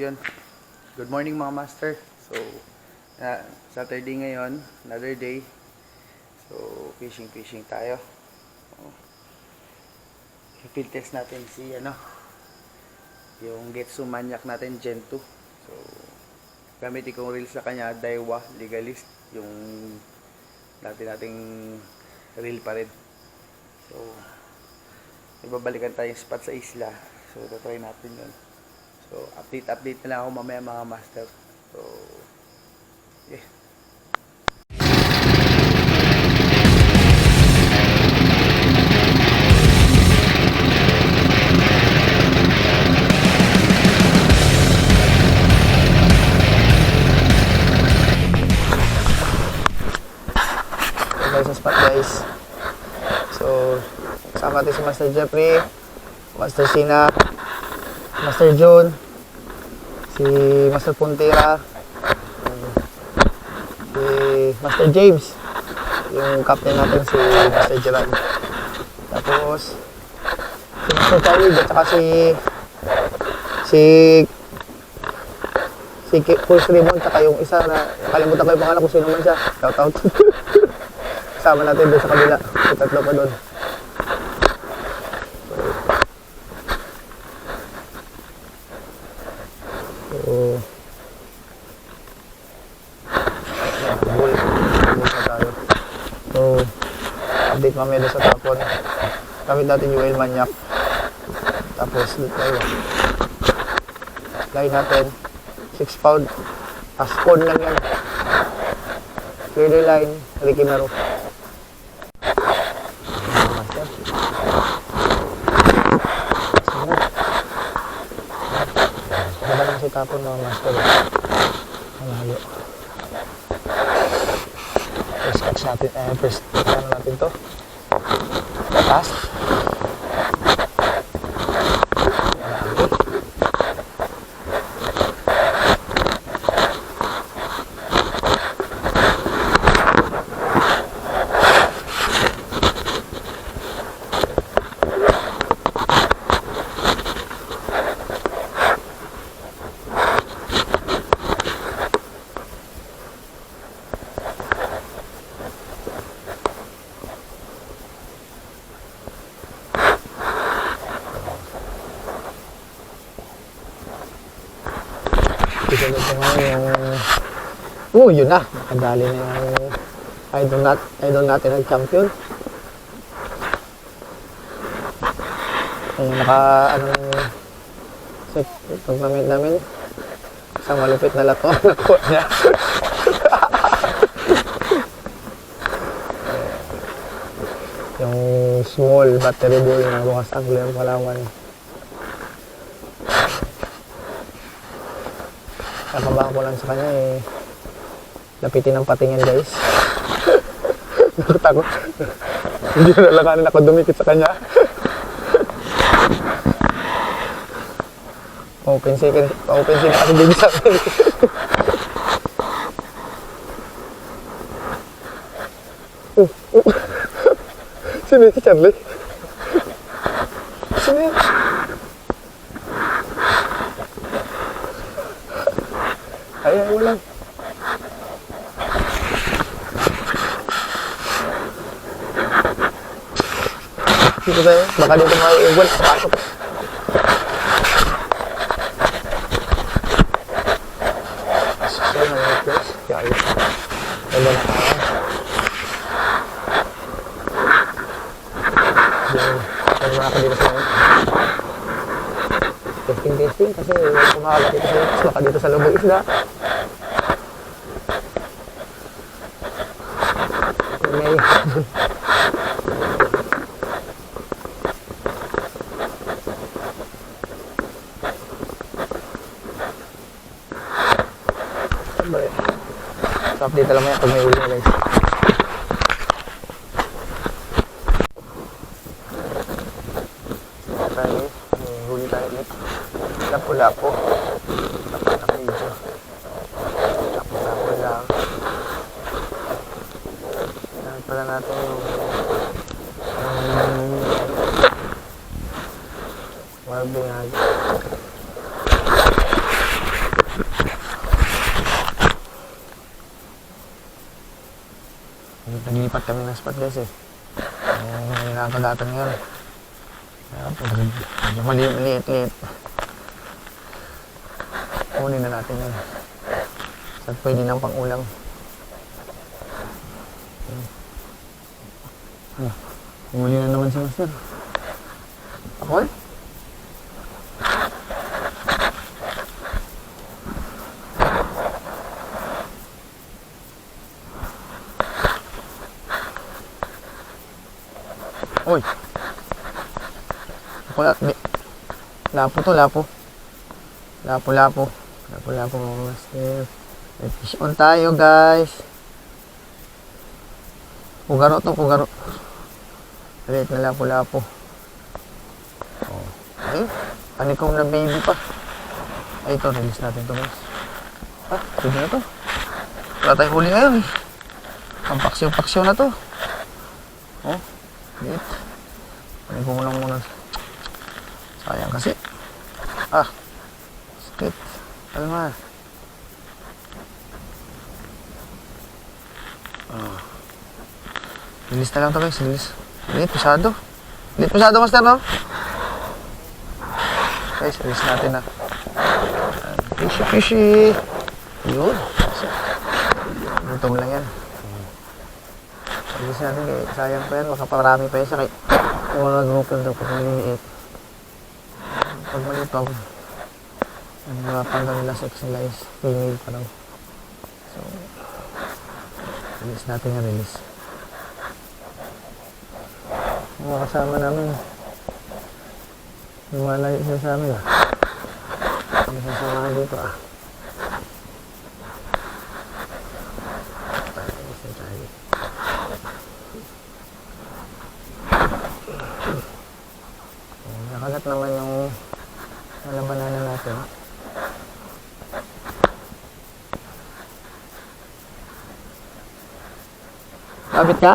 yun. Good morning mga master. So, Saturday ngayon, another day. So, fishing tayo. I-field test natin si yung Getsu Maniac natin Gen 2. So, gamitin kong reel sa kanya, Daiwa Legalist, yung dati nating reel pa rin. So, ibabalikan tayong spot sa isla. So, try natin yun. So, update na lang ako mamaya mga master. So, yeah. Sa spot guys. So, kasama natin si Master Jeffrey, Master Sina, Master John, si Master Puntera, si Master James, yung captain natin si Master Gerard. Tapos si Master Charlie at saka si Pulse Raymond, saka yung isa na nakalimutan ko yung pangalan kung sino man siya. Shout out. Kasama natin doon sa kabila. May tatlo pa doon. So, update mamaya doon sa tapon. Gamit natin yung Oil Maniac. Tapos, doon tayo. Line natin. 6 pound. Askon lang yan. Clear line. Ricky Maro. Tapon mga master. Malayo. First catch natin, first ano natin to. Cast. Isunod ko ngayon yung yun na, nakadali na yung idol natin ang champion. Yung set pag-comment namin isang malupit na lako niya. Yung small battery buoy na bukas angler Palawan. Kakabahan ko lang sa kanya lapitin ng patingin guys. Nakatakot. Hindi na nalakanin ako dumikit sa kanya. Open sea na kasi din sa akin. Sino si Charlie? Sino yan? Ayaw mo lang. Dito tayo. Baka dito mga iwan. Pasok. Pasok na mga place. Kaya yun. Wala na tayo. Ano mga ka dito sa mga. Testing kasi kumakalat dito sa labas. Baka dito sa lubog isda. May so update lang mo yan pag may uli na guys. Huli tayo ulit. Lapo-lapo. Lapo-lapo. Lapo-lapo lang. Yan pala natin yung Marvin. Naglipat kami ng spot guys eh. Ngayon ang kagatan ngayon. Medyo maliit-liit. Kunin na natin yan. So, pwede ng pang-ulam. Huli na naman si Master. Ako eh? Uy! Wala, lapo to, lapo. Lapo, mga master. May fish on tayo, guys. Pugaro to, pugaro. Maliit na lapo. Oh. Ay, panikong na baby pa. Ay, ito, release natin to, guys. Ah, sige na to. Wala tayong huli ngayon, eh. Ang paksyo na to. Oh, liit. Panikong lang muna. Sayang kasi. Ah, sakit. Alam mo. Release na lang to guys, release. Liit masyado, master, no? Guys, release natin na. Fishy. Yun. Gutom lang yan. Release natin kaya sayang pa yan, makaparami pa yan sa kay mga grouper daw pag maliliit. Pag maliit pa, ang mga panggang nila sexualize, female pa daw. So, release natin yan, release. Mga kasama namin, lumalayo siya sa amin. Ano siya sa mga dito nakagat naman yung nalabanan natin. Kabit ka?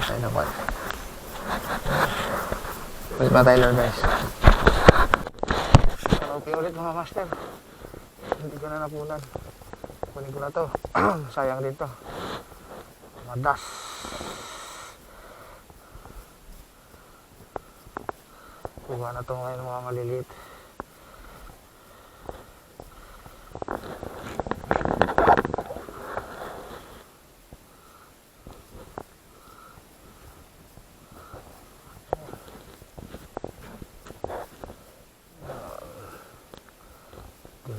Tayo na ba? Ulit pa tayo Lord guys. Okay ulit mga master. Hindi ko na napunan. Kunin ko na to. Sayang dito. Madas. Kuha na to ngayon mga maliliit.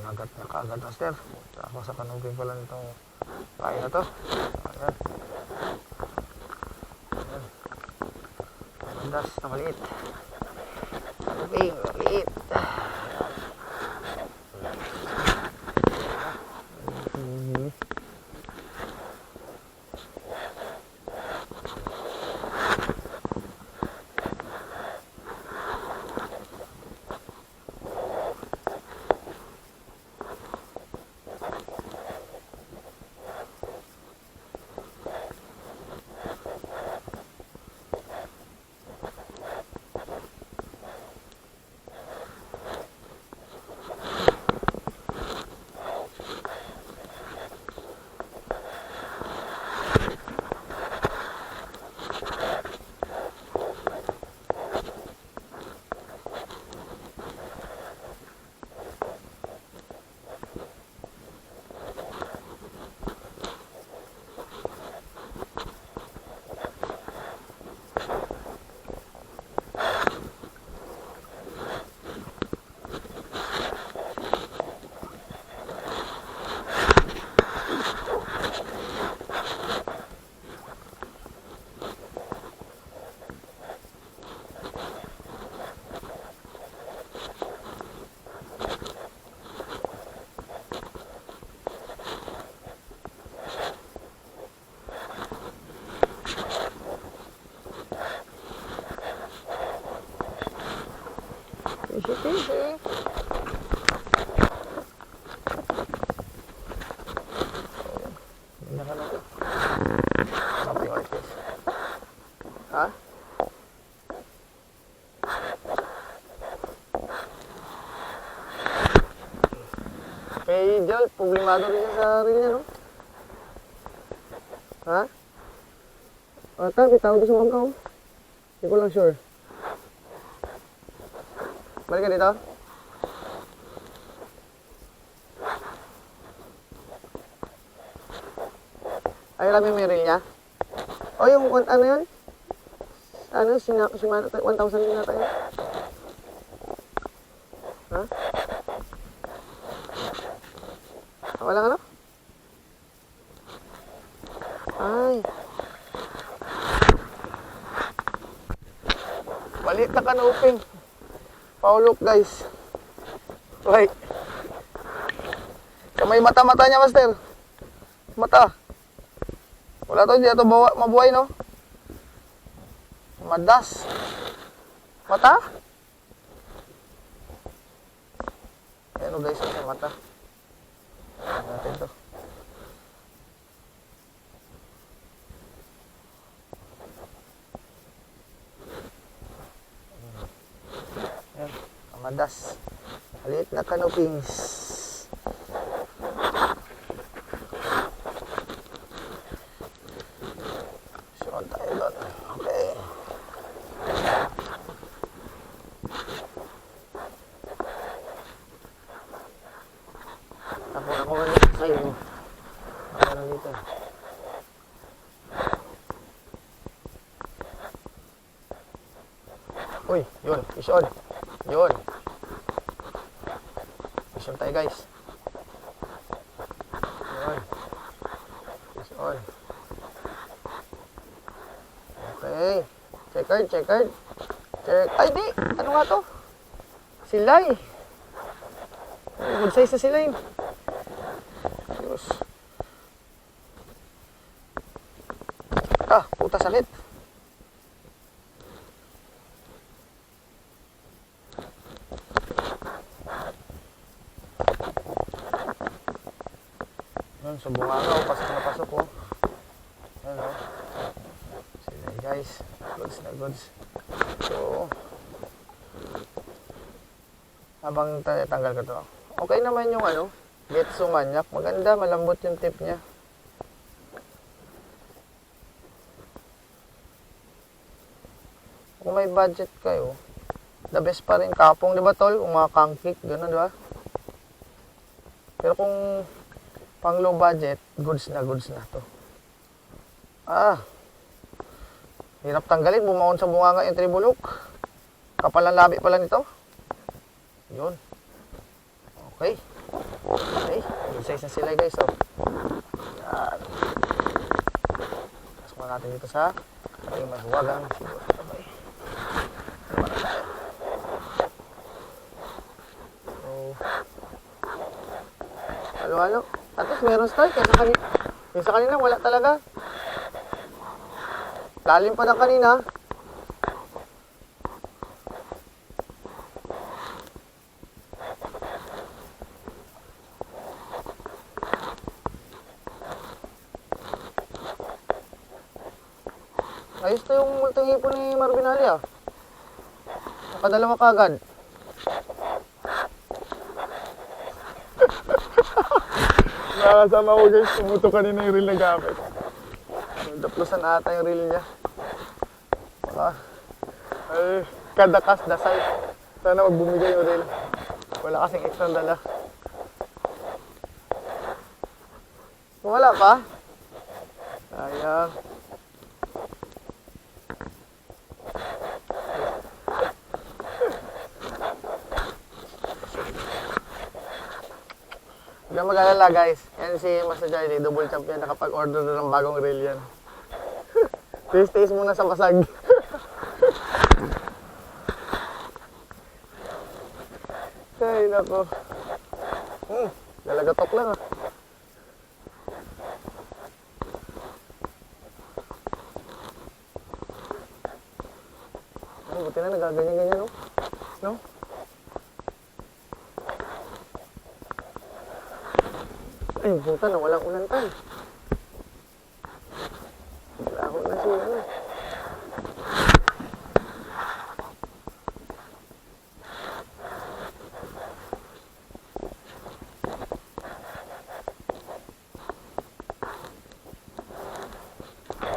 Agad na kaagad master. Ako sa kanugin pala nitong kain na to. Ayan. Madas na maliit. Kanugin, maliit. Easy. Ganda ka na ito. Happy artist. Tol, problemado rin siya sa reel niya, no? Ha? Tal, may tao doon sa bangka, oh. Hindi ko lang sure. Balik ka dito. Ay, alam yung reel niya? O, yung, ano yun? Ano, 1,000 din nata yun? Ha? Walang ano? Ay. Maliit na kanuping. Paulok, guys. Right. Sa may mata-mata niya, master. Mata. Wala to, hindi na to mabuhay, no? Madas. Mata? Ayan o, guys, sa mata. Ayan natin to. Ayan, madas. Maliit na kanupings. Syon tayo doon. Okay. Tapos ako nga dito sa iyo. Ako na dito. Uy, yun. Fish on. Yun. Fish on tayo, guys. Yun. Fish on. Okay. Checkered, checkered. Check. Ay, di. Ano nga to? Silay. Good size na silay. Diyos. Ah, puta sakit. Yan, sa bunganga, pasok na pasok, oh. Yan, oh. Silay, guys. Goods na goods. So, habang tanggal ko to. Okay naman yung ano, Getsu Manyak. Maganda, malambot yung tip niya. Kung may budget kayo, the best pa rin kapong, di ba tol? Kung mga kangkik, gano'n, di ba? Pero kung pang low budget, goods na to. Ah, hirap tanggalin, bumaon sa bunganga yung tribulok. Kapal ang labi pala nito. Yun. Okay. Okay, good size na sila, guys, oh. Yan. Pasok na natin dito sa may mahuwagang siguro. Sabay. Ano na tayo? So, halo-halo. At least meron strike. Yung sa kanina, wala talaga. Lalim pa ng kanina. Ayos to yung multong hipon ni Marvin Ali, ah. Nakadalawa kagad. Nakakasama ko, guys. Tumuto kanina yung reel na gamit. Daplusan ata yung reel niya. Ay, kadakas dasay. Sana magbumigay yung reel. Wala kasing extra dala. Wala pa? Sayang. Huwag kang mag-alala, guys. Yan si Master Charlie, double champion. Nakapag-order na ng bagong reel yan. Taste muna sa basag. Ay, nako. Galagatok lang, ah. Ay, buti na nagaganyan-ganyan, no? No? Ay, puta na, walang ulan tayo. Laho na siya, ano.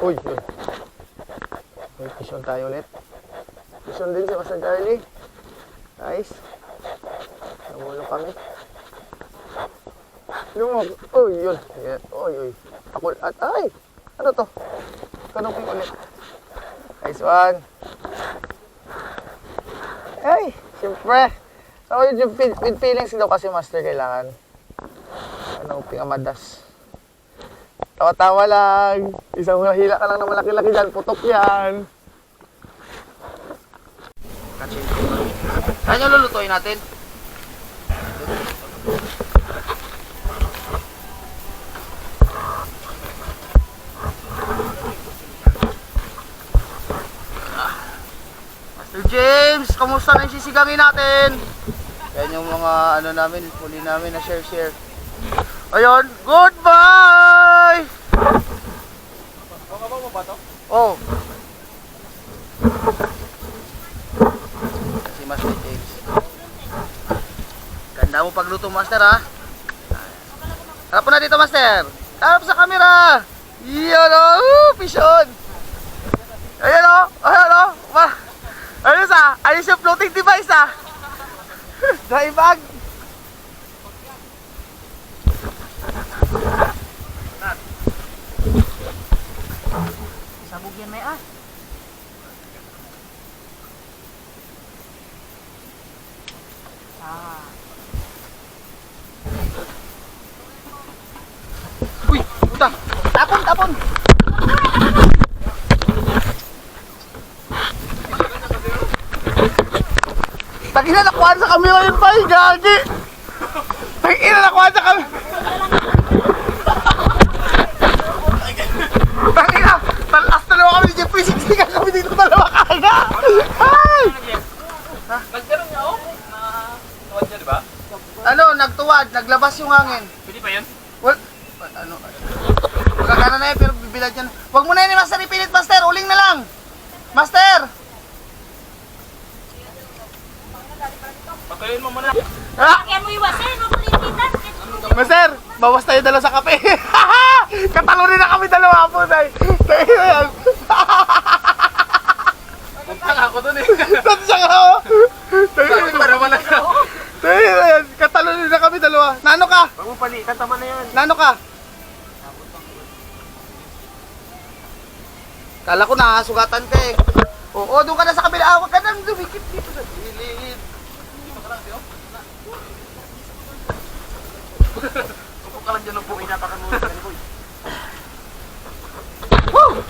Uy, uy. Uy, pisyon tayo ulit. Pisyon din si Master Charlie. Nice. Namulo kami. Lumog. Uy, yun. Yan. Uy, uy. Ako, at, ay! Ano to? Kanupin ulit. Nice one. Ay, siyempre. So, yung with feelings daw kasi Master kailangan. Ano, uping amadas. Tawa-tawa lang. Isang hila ka lang na malaki-laki dyan. Putok yan. Saan yung lulutuin natin? Master James, kamusta na yung sisigangin natin? Yan yung mga ano namin, huli namin na share. Ayun, goodbye! Baka mo ba to? Oh. Si Master James. Ganda mo pagluto, Master, ha? Harap po na dito, Master. Harap sa camera. Iyan, oh, pisyon. Ayan, oh. Ayan, oh. Ayos, ah. Ayos yung floating device, ah. Dry bag. Sabog yan may ah. Uy, puta. Tapon. Tangina, nakuhaan sa camera yun pa, gagi. Tangina, nakuhaan sa camera. Tangina, talas dalawa kami ni Jeffrey. Hindi ka kami dito dalawa kaga. Ay! Nagkaroon niya ako na tuwad niya, di ba? Ano, nagtuwad, naglabas yung hangin. Pwede ba yun? What? Ano? Magkakana na yun, pero bibilad yan. Huwag mo na yun, Master, ipilit, Master. Uling na lang. Master! Patayin mo muna. Ha? Kaya mo iwasin, no? Kulipitan. Master, bawas tayo dalawa sa kape. Katalo rin na kami dalawa po, Day. Ayan. Punta nga ako dun eh. Saan siya ka, oh? Para wala ka. Ayan, katalo rin na kami dalawa. Nano ka? Huwag mo palitan, tama na yan. Nano ka? Kala ko nakasugatan ka eh. Oo, doon ka na sa kabila. Huwag ka na dumikit dito sa gilid. Kung ka lang dyan ng buhay, napakan mo na boy. Woo!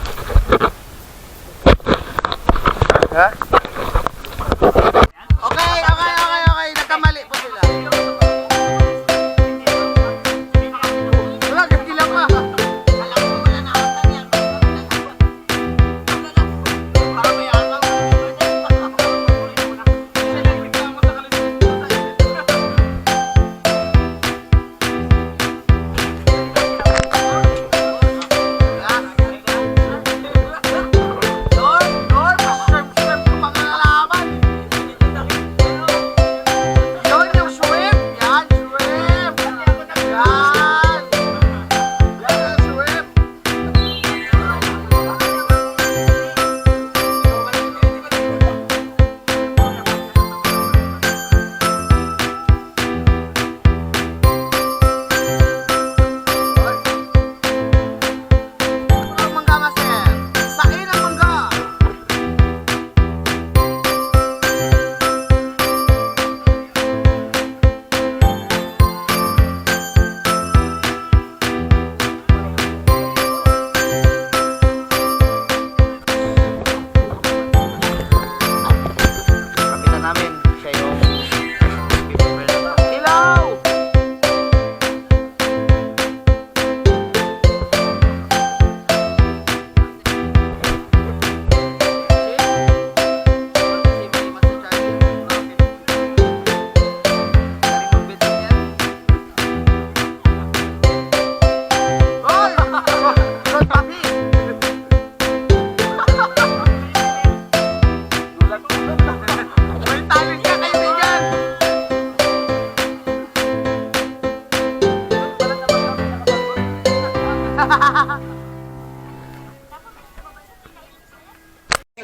Ha? Okay. Nagkamali po sila. Wala, gandi lang pa. Lord, serve ko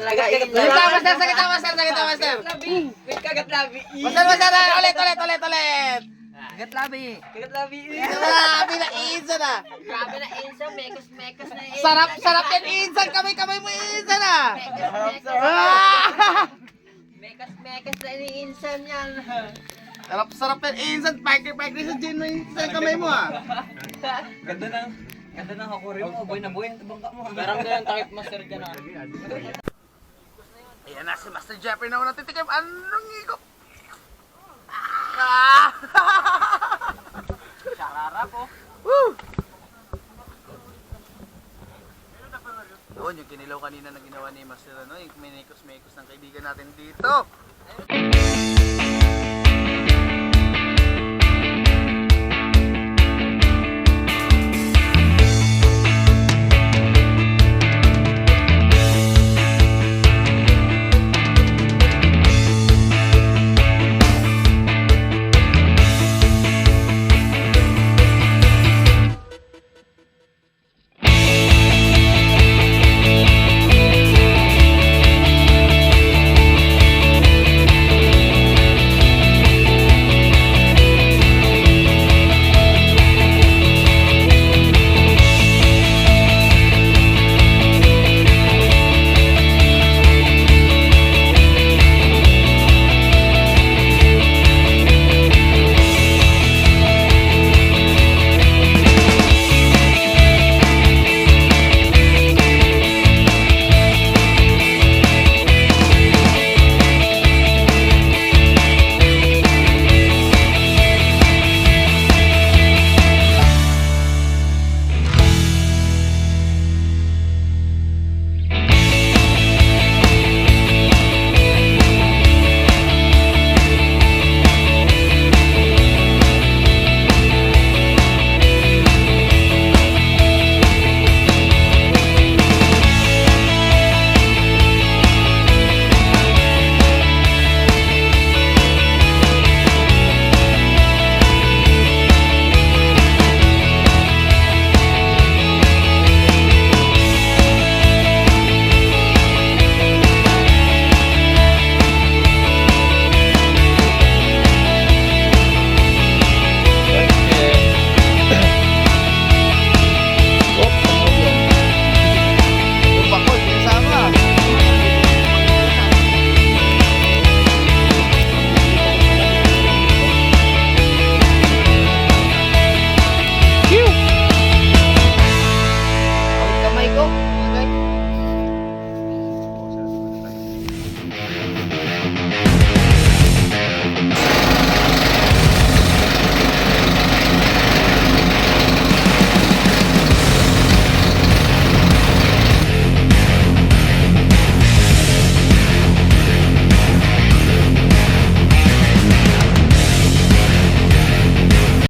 talaga. Master, sa kita, master. Wait, kagat labi. Master, ulit. Kagat labi. Grabe na, Insan ah. Grabe na Insan, mekos na Insan. Sarap yan, Insan. Kamay mo, Insan ah. Mekos Ah! na ni Insan yan. Sarap yan, Insan. Pagri sa gin mo, Insan. Kamay mo ah. Ganda ng hakuri mo. Boy na boy ang tabangka mo. Parang ganyan takip master ka na. Ayan na si Master Jeffrey na unang titikim. Anong higop? Ah! Sarara po. Woo! Doon yung kinilaw kanina na ginawa ni Master, ano, yung minekos-mekos ng kaibigan natin dito.